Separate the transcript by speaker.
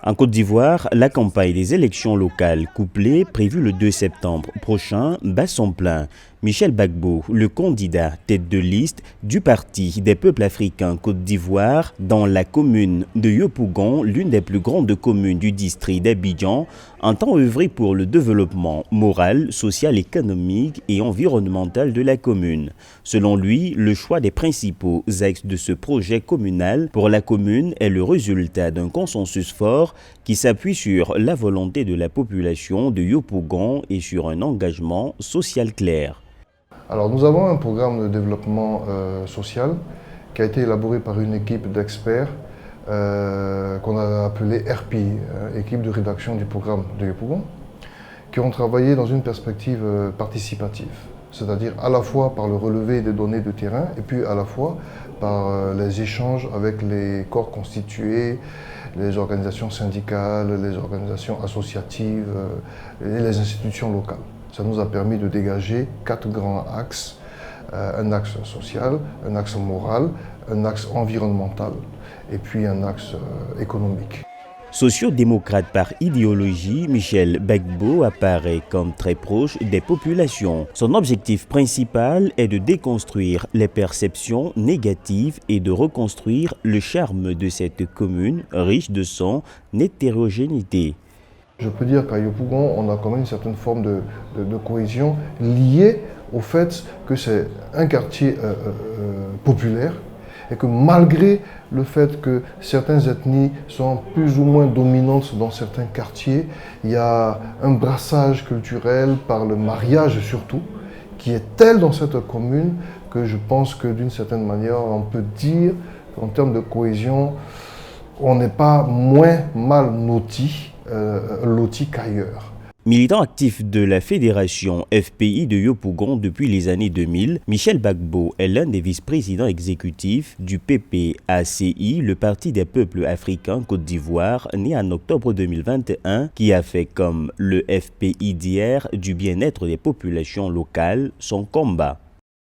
Speaker 1: En Côte d'Ivoire, la campagne des élections locales couplées, prévue le 2 septembre prochain, bat son plein. Michel Gbagbo, le candidat tête de liste du Parti des peuples africains Côte d'Ivoire, dans la commune de Yopougon, l'une des plus grandes communes du district d'Abidjan, entend œuvrer pour le développement moral, social, économique et environnemental de la commune. Selon lui, le choix des principaux axes de ce projet communal pour la commune est le résultat d'un consensus fort qui s'appuie sur la volonté de la population de Yopougon et sur un engagement social clair.
Speaker 2: Alors nous avons un programme de développement social qui a été élaboré par une équipe d'experts qu'on a appelé RPI, équipe de rédaction du programme de Yopougon, qui ont travaillé dans une perspective participative, c'est-à-dire à la fois par le relevé des données de terrain et puis à la fois par les échanges avec les corps constitués, les organisations syndicales, les organisations associatives et les institutions locales. Ça nous a permis de dégager 4 grands axes, un axe social, un axe moral, un axe environnemental et puis un axe économique.
Speaker 1: Sociodémocrate par idéologie, Michel Gbagbo apparaît comme très proche des populations. Son objectif principal est de déconstruire les perceptions négatives et de reconstruire le charme de cette commune riche de son hétérogénéité.
Speaker 2: Je peux dire qu'à Yopougon, on a quand même une certaine forme de cohésion liée au fait que c'est un quartier populaire et que malgré le fait que certaines ethnies sont plus ou moins dominantes dans certains quartiers, il y a un brassage culturel par le mariage surtout, qui est tel dans cette commune que je pense que d'une certaine manière, on peut dire qu'en termes de cohésion, on n'est pas moins mal loti qu'ailleurs.
Speaker 1: Militant actif de la fédération FPI de Yopougon depuis les années 2000, Michel Gbagbo est l'un des vice-présidents exécutifs du PPACI, le Parti des peuples africains Côte d'Ivoire, né en octobre 2021, qui a fait comme le FPI d'hier du bien-être des populations locales son combat.